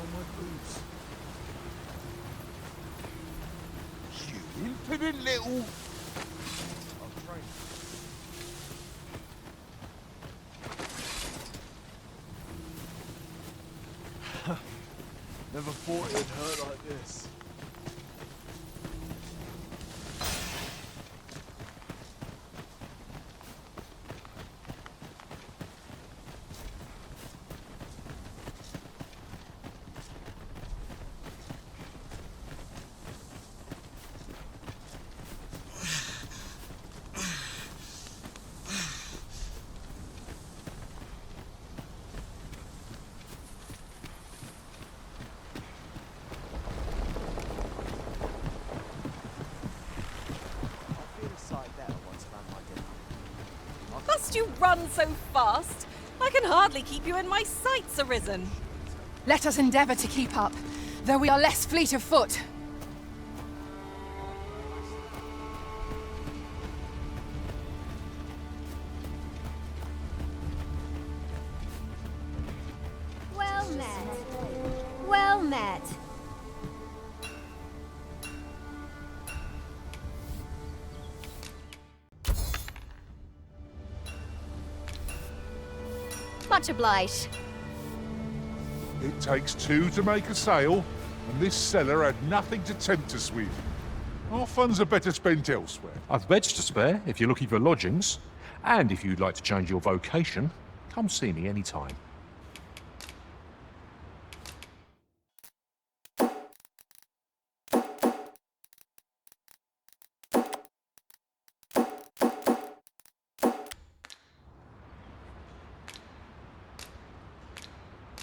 find my boots. You impudent little... I'll train. Never thought it'd hurt like this. Must you run so fast? I can hardly keep you in my sights, Arisen. Let us endeavor to keep up, though we are less fleet of foot. Well met. Well met. Much obliged. It takes two to make a sale, and this cellar had nothing to tempt us with. Our funds are better spent elsewhere. I've beds to spare if you're looking for lodgings. And if you'd like to change your vocation, come see me anytime.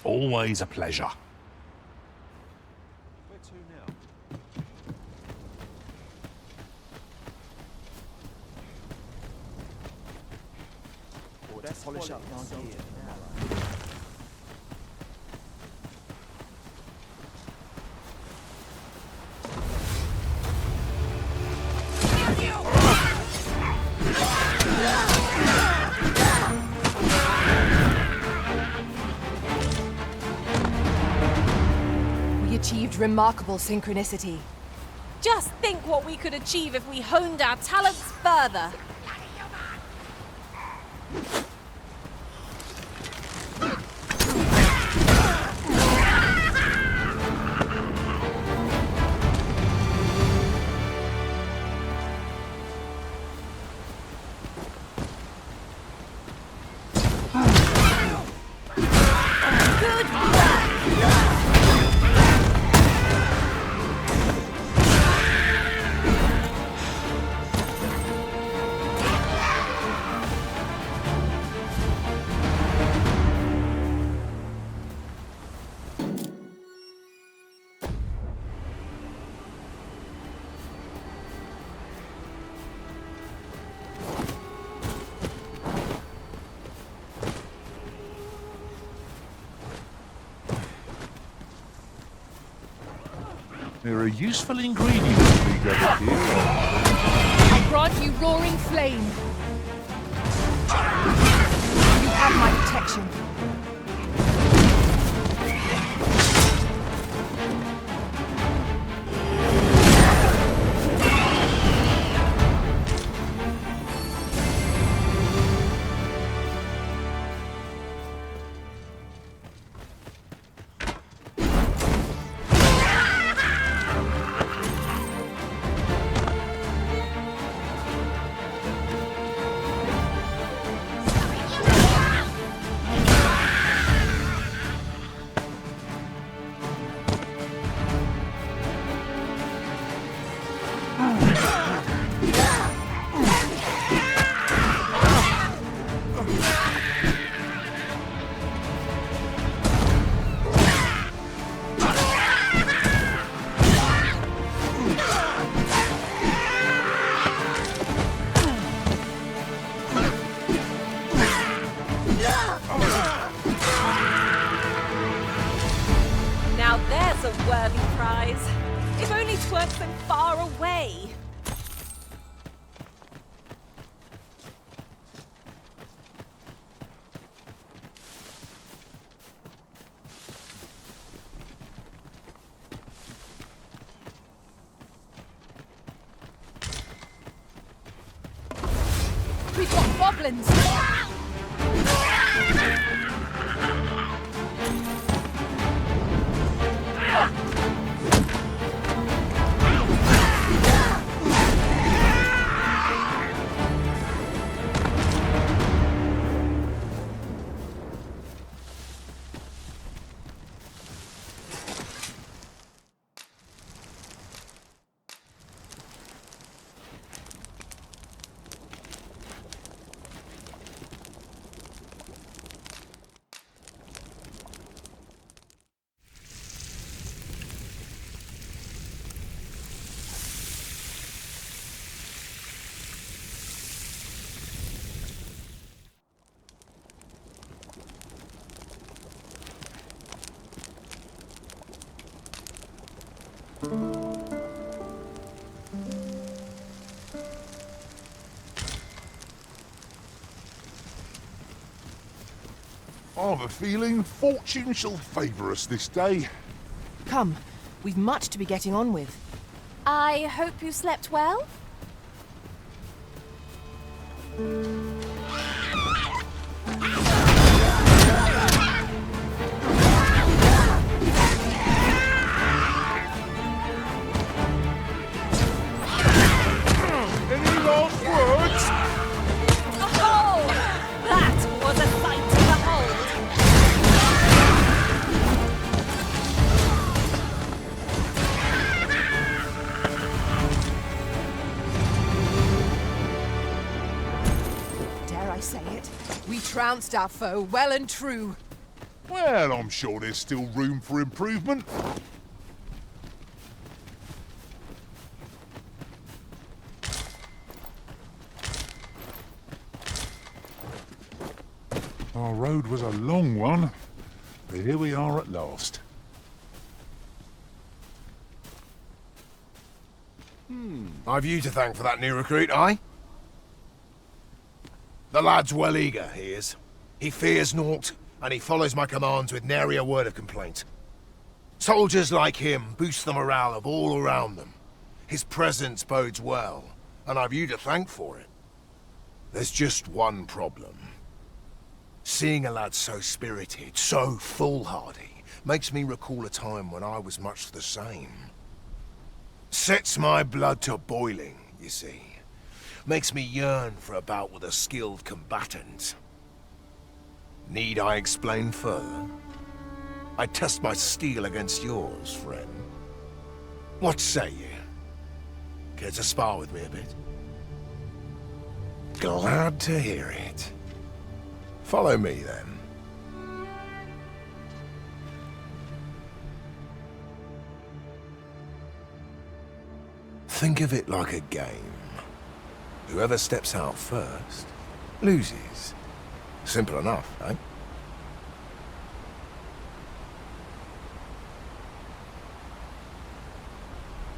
Always a pleasure. Where to now? Let's polish up our gear. We achieved remarkable synchronicity. Just think what we could achieve if we honed our talents further. There are useful ingredients we gather here. I grant you roaring flame. You have my protection. We've got goblins! I've a feeling fortune shall favour us this day. Come, we've much to be getting on with. I hope you slept well? Any last words? Oh! That was a sight to behold! Dare I say it? We trounced our foe well and true. Well, I'm sure there's still room for improvement. Our road was a long one, but here we are at last. I've you to thank for that new recruit, aye? The lad's well eager, he is. He fears naught, and he follows my commands with nary a word of complaint. Soldiers like him boost the morale of all around them. His presence bodes well, and I've you to thank for it. There's just one problem. Seeing a lad so spirited, so foolhardy, makes me recall a time when I was much the same. Sets my blood to boiling, you see. Makes me yearn for a bout with a skilled combatant. Need I explain further? I test my steel against yours, friend. What say you? Care to spar with me a bit? Glad to hear it. Follow me, then. Think of it like a game. Whoever steps out first, loses. Simple enough, eh?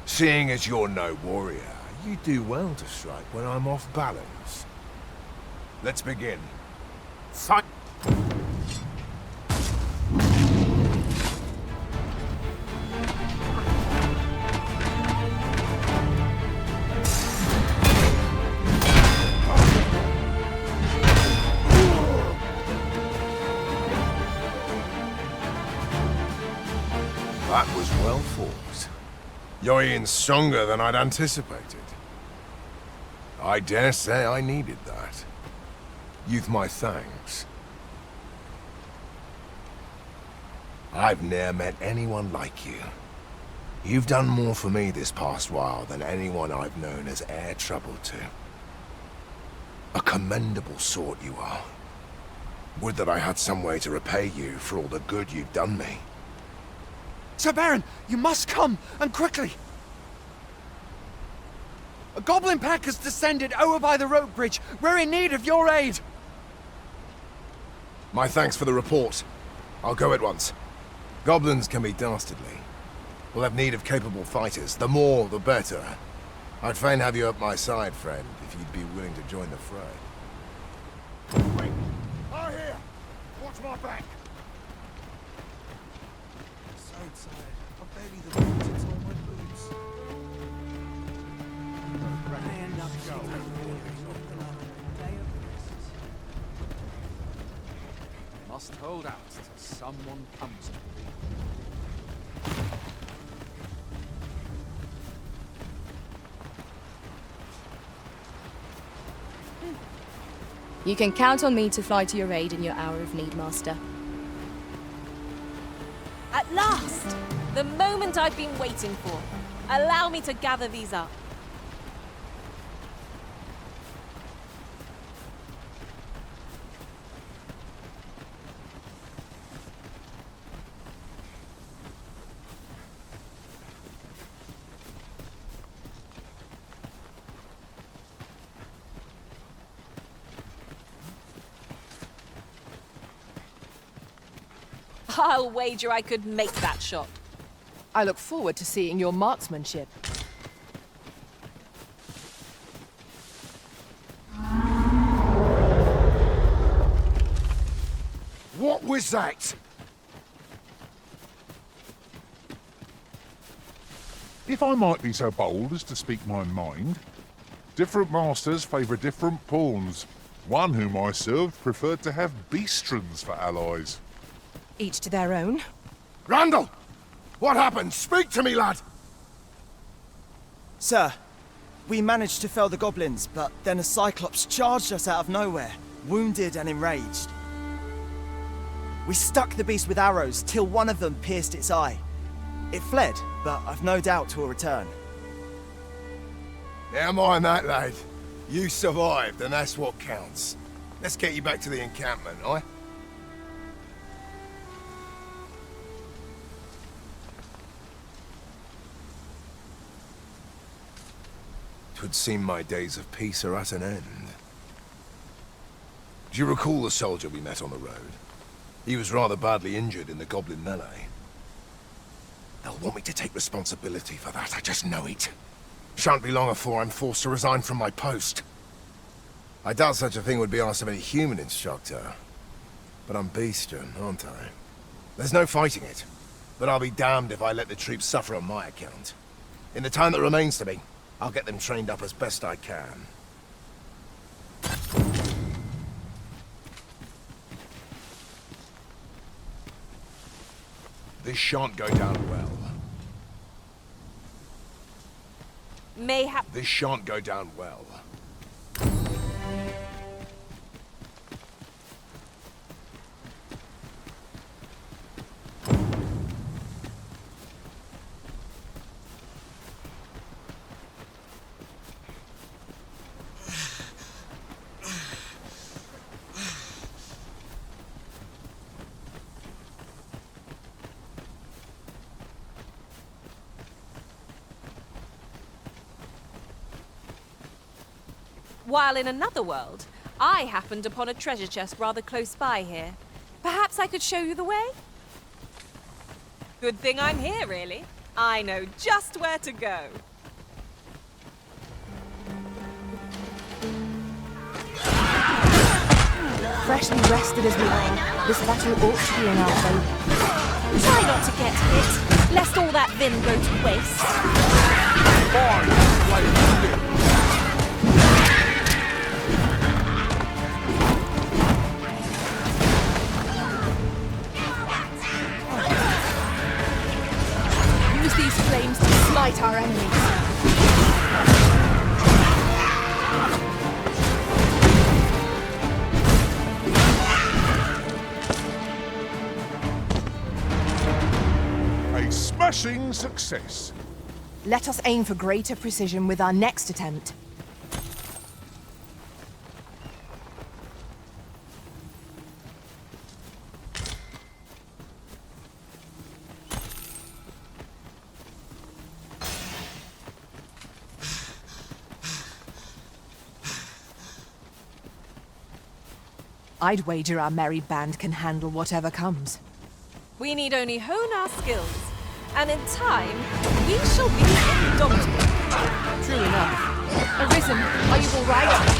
Seeing as you're no warrior, you do well to strike when I'm off balance. Let's begin. Fight! That was well fought. You're in stronger than I'd anticipated. I dare say I needed that. You've my thanks. I've ne'er met anyone like you. You've done more for me this past while than anyone I've known has e'er troubled to. A commendable sort you are. Would that I had some way to repay you for all the good you've done me. Sir Baron, you must come, and quickly! A goblin pack has descended over by the rope bridge. We're in need of your aid! My thanks for the report. I'll go at once. Goblins can be dastardly. We'll have need of capable fighters. The more, the better. I'd fain have you at my side, friend, if you'd be willing to join the fray. Wait! I here! Watch my back! So tired. I barely the boots on my boots. I end up must hold out till someone comes to me. You can count on me to fly to your aid in your hour of need, Master. At last! The moment I've been waiting for. Allow me to gather these up. I'll wager I could make that shot. I look forward to seeing your marksmanship. What was that? If I might be so bold as to speak my mind, different masters favour different pawns. One whom I served preferred to have beastrons for allies. Each to their own. Randall! What happened? Speak to me, lad! Sir, we managed to fell the goblins, but then a Cyclops charged us out of nowhere, wounded and enraged. We stuck the beast with arrows till one of them pierced its eye. It fled, but I've no doubt 'twill return. Never mind that, lad. You survived, and that's what counts. Let's get you back to the encampment, aye? 'Twould seem my days of peace are at an end. Do you recall the soldier we met on the road? He was rather badly injured in the goblin melee. They'll want me to take responsibility for that, I just know it. Shan't be long before I'm forced to resign from my post. I doubt such a thing would be asked of any human instructor. But I'm bestial, aren't I? There's no fighting it. But I'll be damned if I let the troops suffer on my account. In the time that remains to me, I'll get them trained up as best I can. This shan't go down well. Mayhap. This shan't go down well. While in another world, I happened upon a treasure chest rather close by here. Perhaps I could show you the way? Good thing I'm here, really. I know just where to go. Freshly rested as we are, this battle ought to be in our favour. Try not to get hit, lest all that vim go to waste. Use these flames to smite our enemies. A smashing success. Let us aim for greater precision with our next attempt. I'd wager our merry band can handle whatever comes. We need only hone our skills, and in time, we shall be indomitable. True enough. Arisen, are you all right?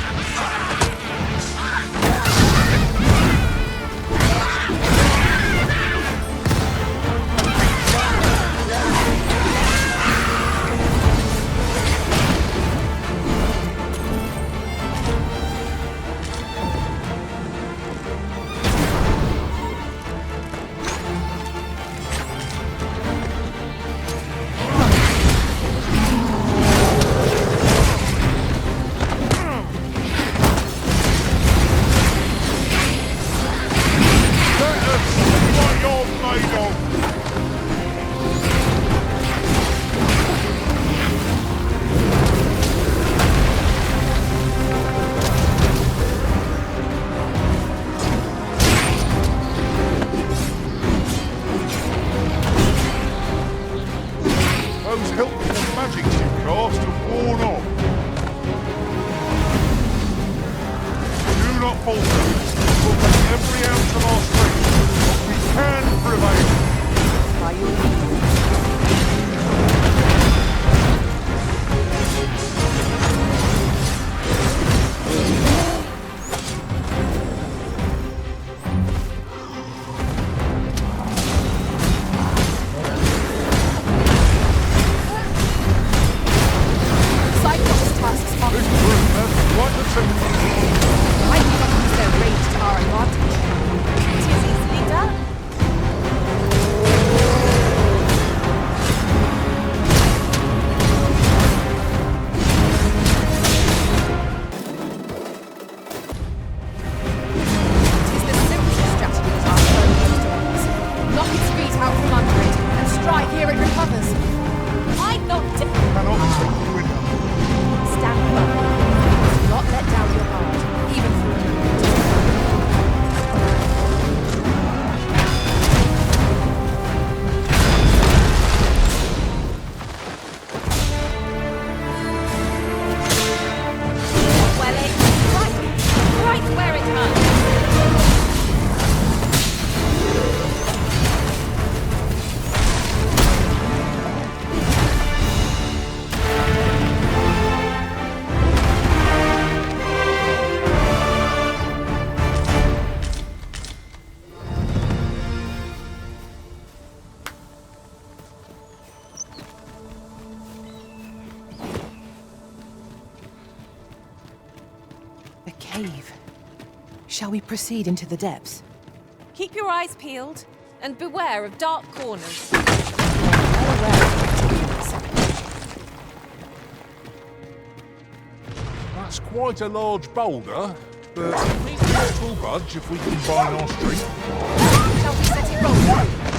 The cave. Shall we proceed into the depths? Keep your eyes peeled, and beware of dark corners. That's quite a large boulder, but we will budge if we combine our strength. Shall we set it rolling?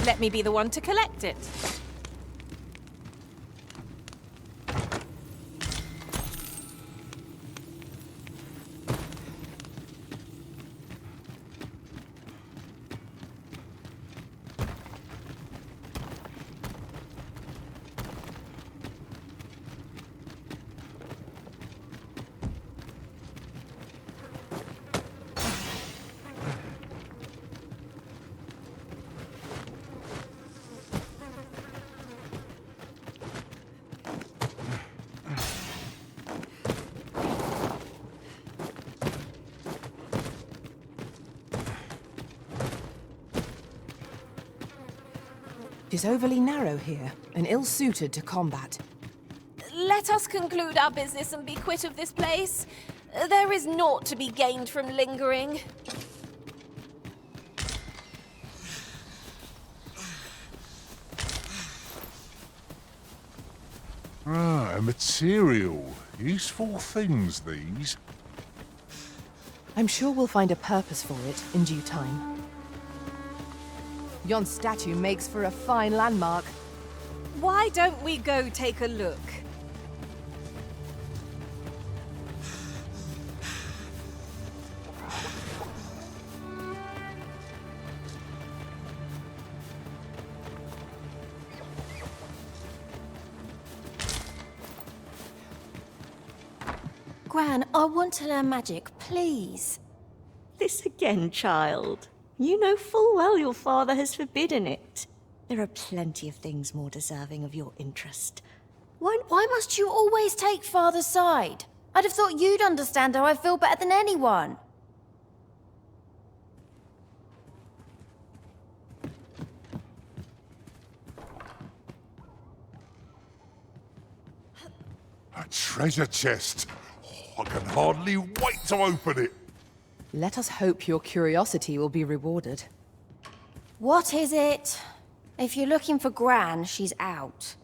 Let me be the one to collect it. It is overly narrow here, and ill-suited to combat. Let us conclude our business and be quit of this place. There is naught to be gained from lingering. Ah, a material. Useful things, these. I'm sure we'll find a purpose for it in due time. Yon statue makes for a fine landmark. Why don't we go take a look? Gran, I want to learn magic, please. This again, child. You know full well your father has forbidden it. There are plenty of things more deserving of your interest. Why must you always take Father's side? I'd have thought you'd understand how I feel better than anyone. A treasure chest. Oh, I can hardly wait to open it. Let us hope your curiosity will be rewarded. What is it? If you're looking for Gran, she's out.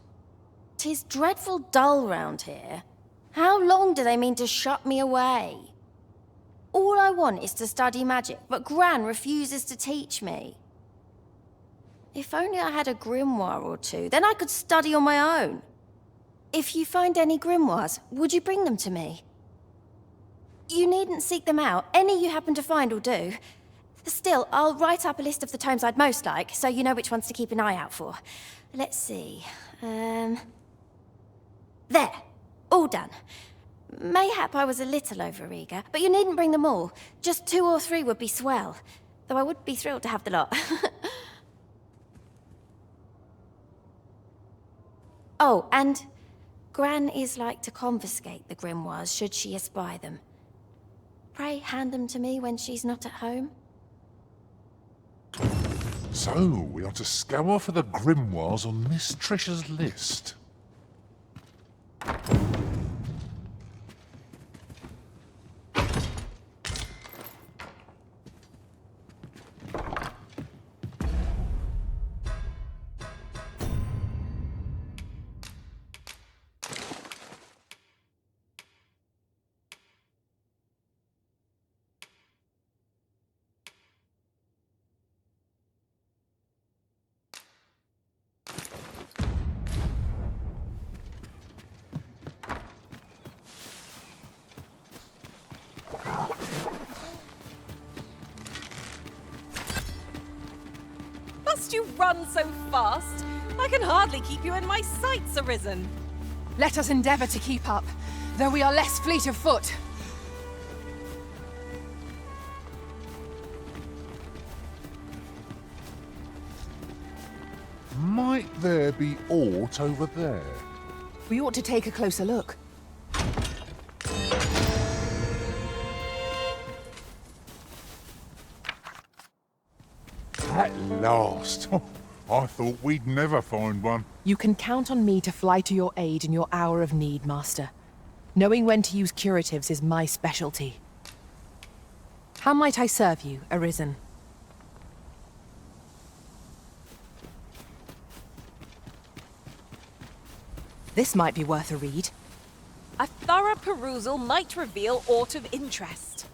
'Tis dreadful dull round here. How long do they mean to shut me away? All I want is to study magic, but Gran refuses to teach me. If only I had a grimoire or two, then I could study on my own. If you find any grimoires, would you bring them to me? You needn't seek them out. Any you happen to find will do. Still, I'll write up a list of the tomes I'd most like, so you know which ones to keep an eye out for. Let's see. There. All done. Mayhap I was a little overeager, but you needn't bring them all. Just 2 or 3 would be swell. Though I would be thrilled to have the lot. Oh, and Gran is like to confiscate the grimoires should she espy them. Pray hand them to me when she's not at home. So, we are to scour for the grimoires on Miss Trisha's list. Must you run so fast? I can hardly keep you in my sights, Arisen. Let us endeavour to keep up, though we are less fleet of foot. Might there be aught over there? We ought to take a closer look. At last! I thought we'd never find one. You can count on me to fly to your aid in your hour of need, Master. Knowing when to use curatives is my specialty. How might I serve you, Arisen? This might be worth a read. A thorough perusal might reveal aught of interest.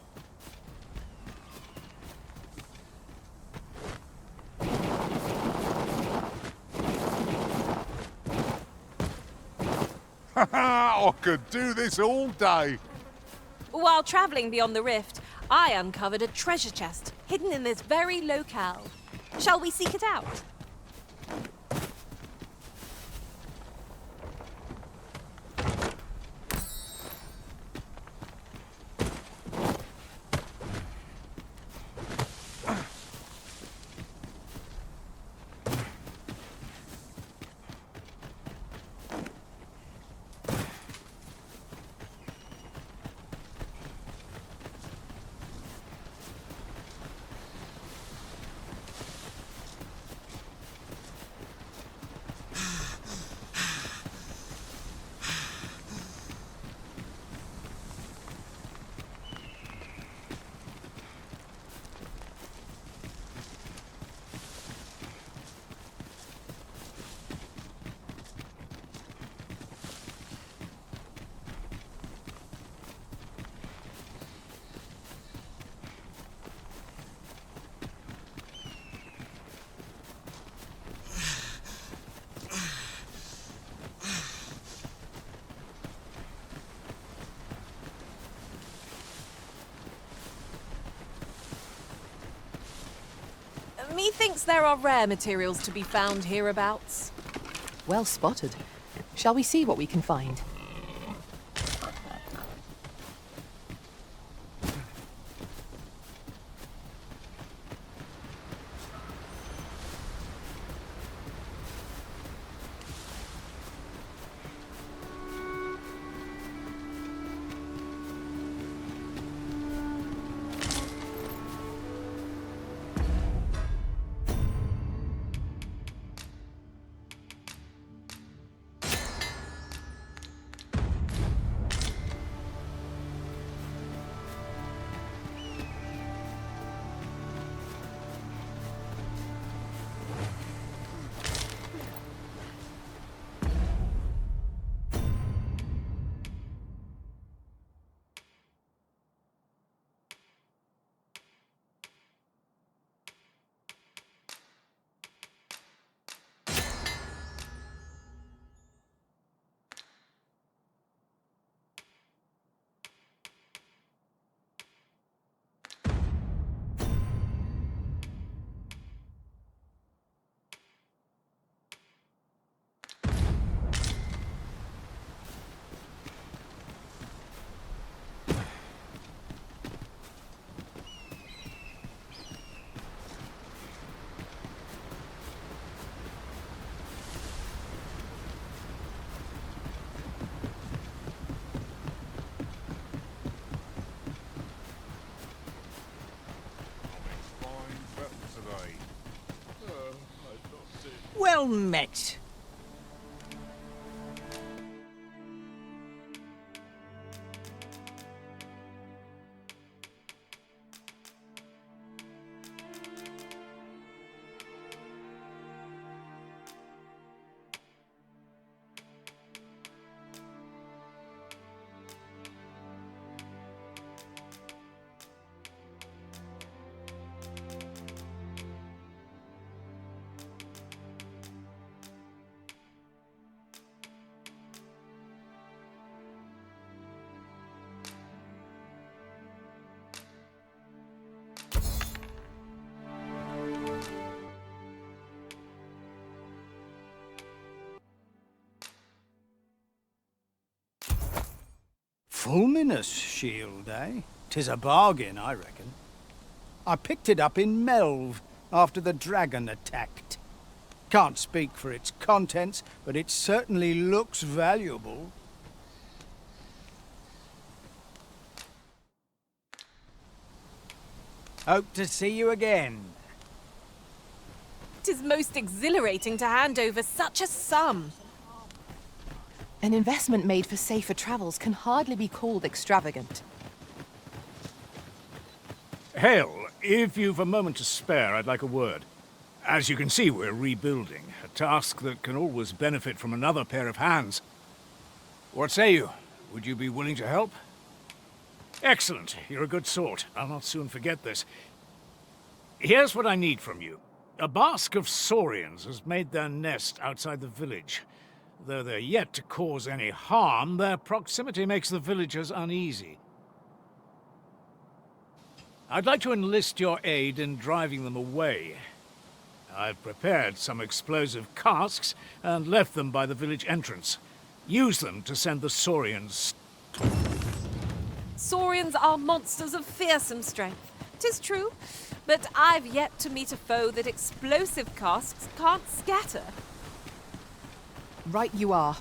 I could do this all day. While travelling beyond the rift, I uncovered a treasure chest hidden in this very locale. Shall we seek it out? Methinks there are rare materials to be found hereabouts. Well spotted. Shall we see what we can find? Well met. Fulminous shield, eh? 'Tis a bargain, I reckon. I picked it up in Melve after the dragon attacked. Can't speak for its contents, but it certainly looks valuable. Hope to see you again. It is most exhilarating to hand over such a sum. An investment made for safer travels can hardly be called extravagant. Hale, if you've a moment to spare, I'd like a word. As you can see, we're rebuilding, a task that can always benefit from another pair of hands. What say you? Would you be willing to help? Excellent. You're a good sort. I'll not soon forget this. Here's what I need from you. A bask of saurians has made their nest outside the village. Though they're yet to cause any harm, their proximity makes the villagers uneasy. I'd like to enlist your aid in driving them away. I've prepared some explosive casks and left them by the village entrance. Use them to send the saurians. Saurians are monsters of fearsome strength. 'Tis true, but I've yet to meet a foe that explosive casks can't scatter. Right you are.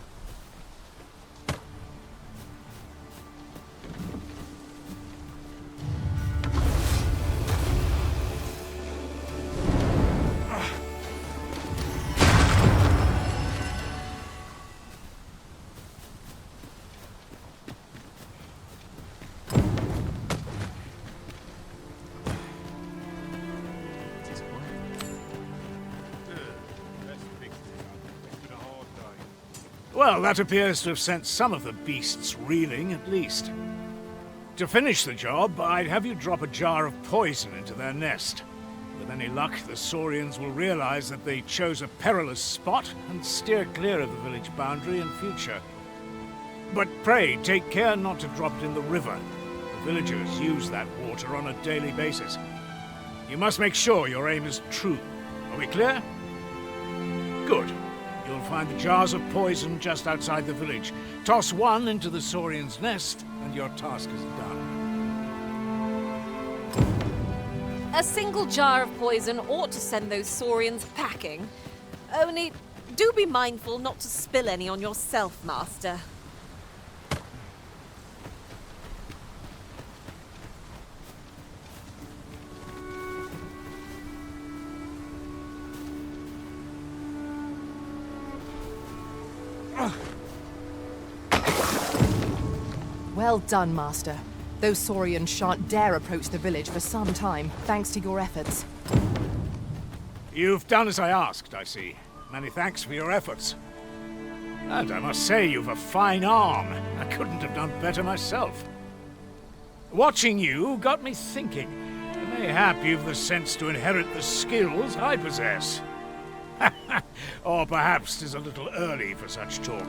Well, that appears to have sent some of the beasts reeling, at least. To finish the job, I'd have you drop a jar of poison into their nest. With any luck, the saurians will realize that they chose a perilous spot and steer clear of the village boundary in future. But pray, take care not to drop it in the river. The villagers use that water on a daily basis. You must make sure your aim is true. Are we clear? Good. You'll find the jars of poison just outside the village. Toss one into the saurian's nest, and your task is done. A single jar of poison ought to send those saurians packing. Only, do be mindful not to spill any on yourself, Master. Well done, Master. Those saurians shan't dare approach the village for some time, thanks to your efforts. You've done as I asked, I see. Many thanks for your efforts. And I must say, you've a fine arm. I couldn't have done better myself. Watching you got me thinking. Mayhap you've the sense to inherit the skills I possess. Or perhaps 'tis a little early for such talk.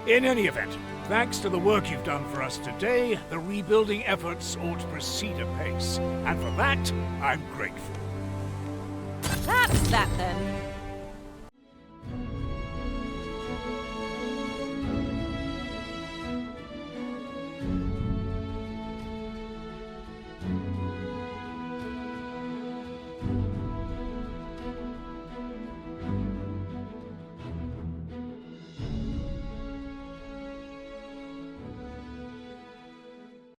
In any event, thanks to the work you've done for us today, the rebuilding efforts ought to proceed apace. And for that, I'm grateful. That's that then.